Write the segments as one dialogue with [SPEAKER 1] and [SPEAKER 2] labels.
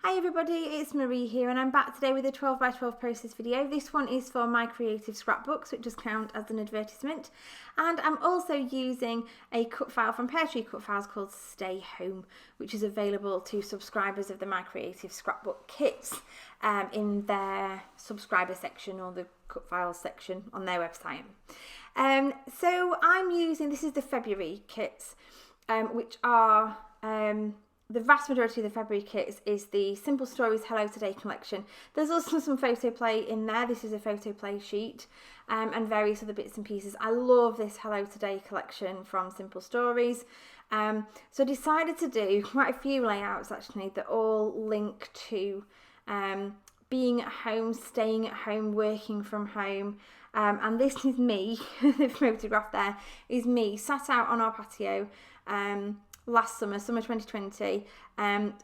[SPEAKER 1] Hi everybody, it's Marie here and I'm back today with a 12x12 process video. This one is for my creative scrapbook, so it does count as an advertisement. And I'm also using a cut file from Peartree Cutfiles called Stay Home, which is available to subscribers of the My Creative Scrapbook kits in their subscriber section or the cut files section on their website. So I'm using, this is the February kits, which are... the vast majority of the February kits is the Simple Stories Hello Today collection. There's also some photo play in there. This is a photo play sheet and various other bits and pieces. I love this Hello Today collection from Simple Stories. So I decided to do quite a few layouts actually that all link to being at home, staying at home, working from home. And this is me, the photograph there is me sat out on our patio last summer 2020,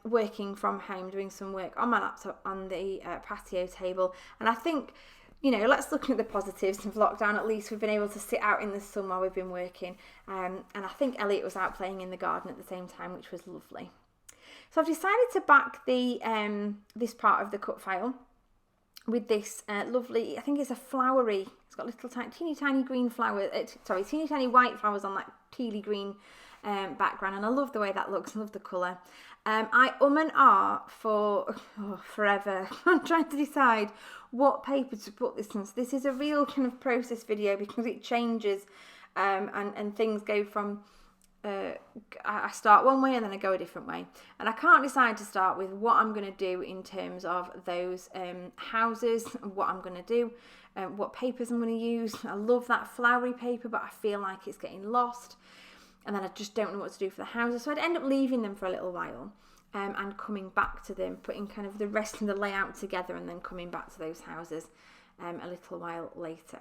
[SPEAKER 1] working from home, doing some work on my laptop on the patio table. And I think, you know, let's look at the positives of lockdown. At least we've been able to sit out in the sun while we've been working. And I think Elliot was out playing in the garden at the same time, which was lovely. So I've decided to back the this part of the cut file with this lovely, I think it's a flowery, it's got little teeny tiny green flowers, teeny tiny white flowers on that tealy green background, and I love the way that looks. I love the colour. I and ah for forever. I'm trying to decide what paper to put this on. So this is a real kind of process video because it changes and things go from I start one way and then I go a different way, and I can't decide to start with what I'm going to do in terms of those houses, what I'm going to do, what papers I'm going to use. I love that flowery paper, but I feel like it's getting lost. And then I just don't know what to do for the houses. So I'd end up leaving them for a little while and coming back to them, putting kind of the rest of the layout together and then coming back to those houses a little while later.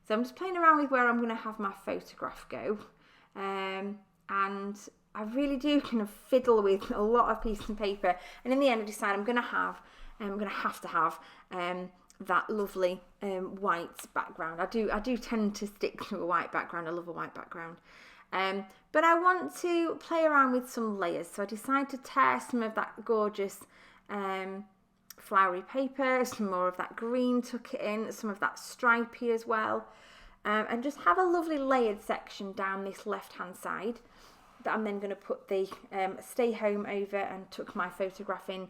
[SPEAKER 1] So I'm just playing around with where I'm going to have my photograph go. And I really do kind of fiddle with a lot of pieces of paper. And in the end I decide I'm going to have to have that lovely white background. I do tend to stick to a white background. I love a white background. But I want to play around with some layers, so I decided to tear some of that gorgeous flowery paper, some more of that green, tuck it in, some of that stripy as well, and just have a lovely layered section down this left hand side that I'm then going to put the Stay Home over and tuck my photograph in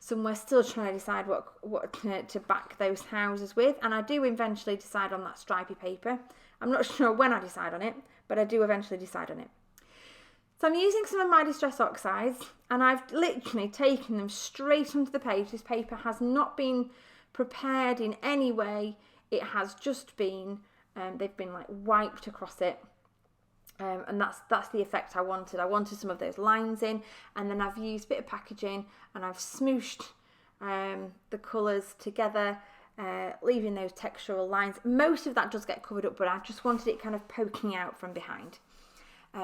[SPEAKER 1] somewhere, still trying to decide what to back those houses with. And I do eventually decide on that stripy paper. I'm not sure when I decide on it, but I do eventually decide on it. So I'm using some of my Distress Oxides, and I've literally taken them straight onto the page. This paper has not been prepared in any way. It has just been, they've been like wiped across it. And that's the effect I wanted. I wanted some of those lines in, and then I've used a bit of packaging and I've smooshed the colours together, leaving those textural lines. Most of that does get covered up, but I just wanted it kind of poking out from behind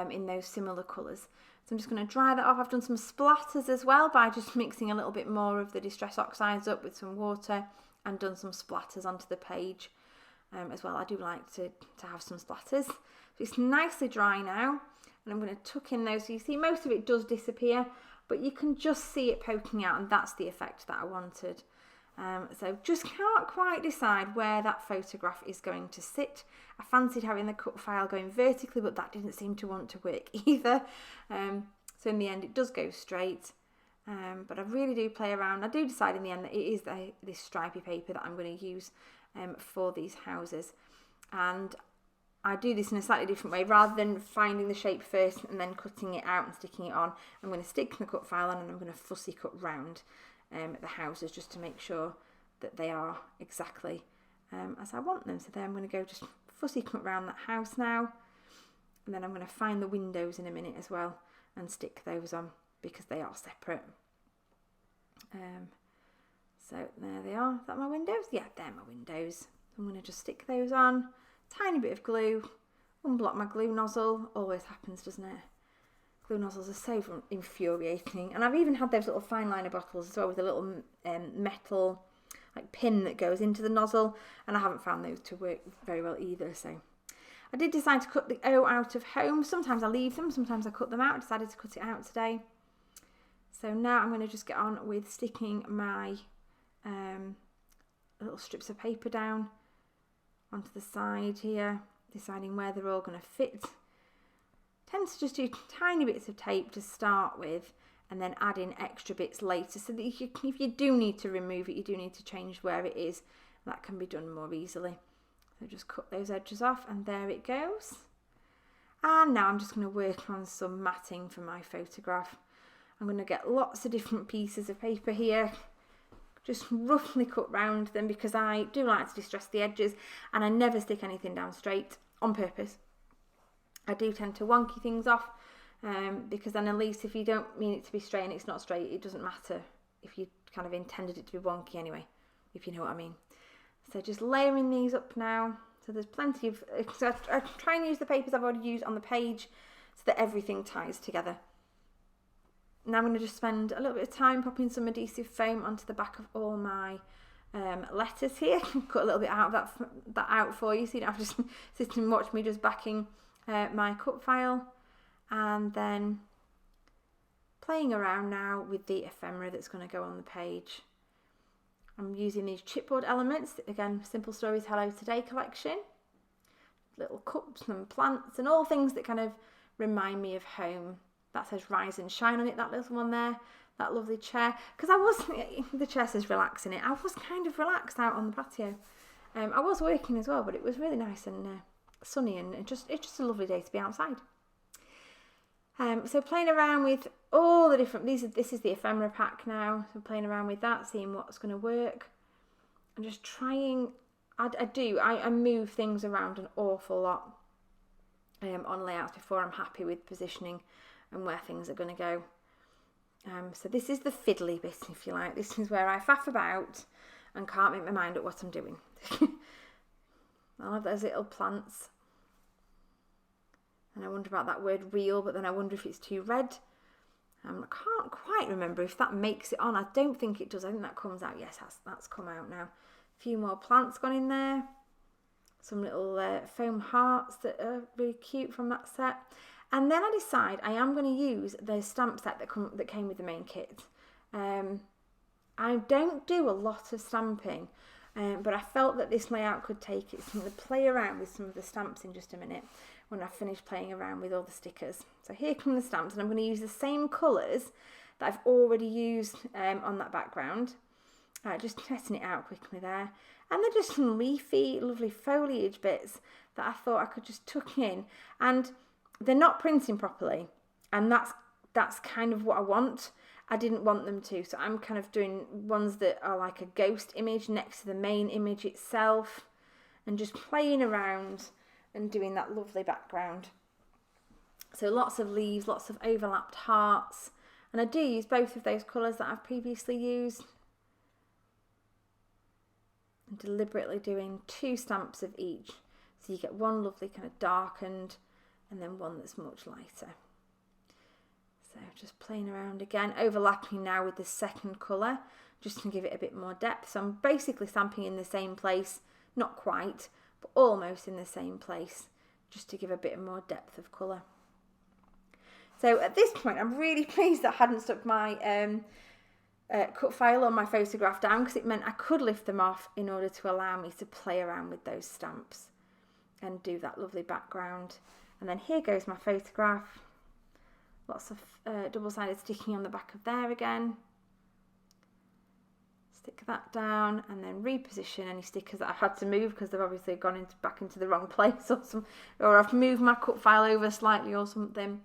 [SPEAKER 1] in those similar colours. So I'm just going to dry that off. I've done some splatters as well by just mixing a little bit more of the Distress Oxides up with some water and done some splatters onto the page as well. I do like to have some splatters. So it's nicely dry now, and I'm going to tuck in those. So you see most of it does disappear, but you can just see it poking out, and that's the effect that I wanted. So just can't quite decide where that photograph is going to sit. I fancied having the cut file going vertically, but that didn't seem to want to work either. So in the end it does go straight, but I really do play around. I do decide in the end that it is this stripy paper that I'm going to use for these houses, and I do this in a slightly different way. Rather than finding the shape first and then cutting it out and sticking it on, I'm going to stick the cut file on and I'm going to fussy cut round the houses just to make sure that they are exactly as I want them. So there I'm going to go just fussy cut round that house now, and then I'm going to find the windows in a minute as well and stick those on because they are separate. So there they are. Is that my windows? Yeah, they're my windows. I'm going to just stick those on. Tiny bit of glue, unblock my glue nozzle. Always happens, doesn't it? Glue nozzles are so infuriating. And I've even had those little fine liner bottles as well with a little metal like pin that goes into the nozzle, and I haven't found those to work very well either. So I did decide to cut the O out of home. Sometimes I leave them, sometimes I cut them out. I decided to cut it out today. So now I'm going to just get on with sticking my little strips of paper down onto the side here, deciding where they're all going to fit. Tend to just do tiny bits of tape to start with, and then add in extra bits later, so that if you do need to remove it, you do need to change where it is, that can be done more easily. So just cut those edges off, and there it goes. And now I'm just going to work on some matting for my photograph. I'm going to get lots of different pieces of paper here, just roughly cut round them, because I do like to distress the edges, and I never stick anything down straight on purpose. I do tend to wonky things off, because then at least if you don't mean it to be straight and it's not straight, it doesn't matter if you kind of intended it to be wonky anyway, if you know what I mean. So just layering these up now. So there's plenty of, so I try and use the papers I've already used on the page so that everything ties together. Now I'm going to just spend a little bit of time popping some adhesive foam onto the back of all my letters here. Cut a little bit out of that out for you, so you don't have to sit and watch me just backing my cut file. And then playing around now with the ephemera that's going to go on the page. I'm using these chipboard elements, again, Simple Stories Hello Today collection. Little cups and plants and all things that kind of remind me of home. That says Rise and Shine on it, that little one there. That lovely chair. Because the chair says relax in it. I was kind of relaxed out on the patio. I was working as well, but it was really nice and sunny, and it's just a lovely day to be outside. So playing around with all the different, this is the ephemera pack now, so playing around with that, seeing what's going to work, and just trying, I move things around an awful lot on layouts before I'm happy with positioning and where things are going to go. So this is the fiddly bit, if you like. This is where I faff about and can't make my mind up what I'm doing. I love those little plants. And I wonder about that word real, but then I wonder if it's too red. I can't quite remember if that makes it on. I don't think it does. I think that comes out. Yes, that's come out now. A few more plants gone in there. Some little foam hearts that are really cute from that set. And then I decide I am going to use the stamp set that came with the main kit. I don't do a lot of stamping, but I felt that this layout could take it. So I'm going to play around with some of the stamps in just a minute when I've finished playing around with all the stickers. So here come the stamps, and I'm going to use the same colours that I've already used on that background. Just testing it out quickly there. And they're just some leafy, lovely foliage bits that I thought I could just tuck in. And they're not printing properly, and that's kind of what I want. I didn't want them to, so I'm kind of doing ones that are like a ghost image next to the main image itself, and just playing around and doing that lovely background. So lots of leaves, lots of overlapped hearts, and I do use both of those colours that I've previously used. And deliberately doing 2 stamps of each, so you get one lovely kind of darkened and then one that's much lighter. So just playing around again, overlapping now with the second colour, just to give it a bit more depth. So I'm basically stamping in the same place, not quite, but almost in the same place, just to give a bit more depth of colour. So at this point, I'm really pleased that I hadn't stuck my cut file on my photograph down, because it meant I could lift them off in order to allow me to play around with those stamps and do that lovely background. And then here goes my photograph. Lots of double-sided sticking on the back of there again. Stick that down and then reposition any stickers that I've had to move because they've obviously gone back into the wrong place, or I've moved my cut file over slightly or something.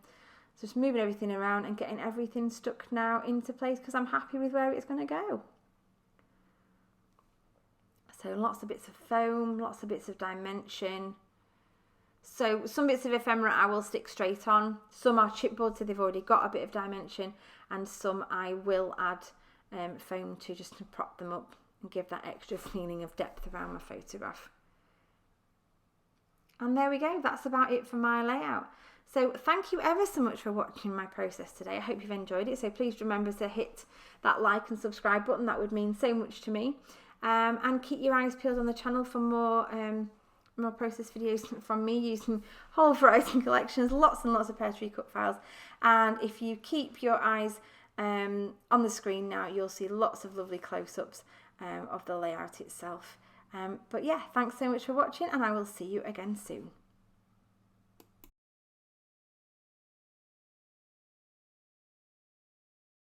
[SPEAKER 1] So just moving everything around and getting everything stuck now into place because I'm happy with where it's going to go. So lots of bits of foam, lots of bits of dimension. So some bits of ephemera I will stick straight on. Some are chipboard, so they've already got a bit of dimension, and some I will add foam to, just to prop them up and give that extra feeling of depth around my photograph. And there we go, that's about it for my layout. So thank you ever so much for watching my process today. I hope you've enjoyed it. So please remember to hit that like and subscribe button. That would mean so much to me. And keep your eyes peeled on the channel for more process videos from me using whole variety collections, lots and lots of Peartree Cutfiles. And if you keep your eyes on the screen now, you'll see lots of lovely close-ups of the layout itself. But yeah, thanks so much for watching, and I will see you again soon.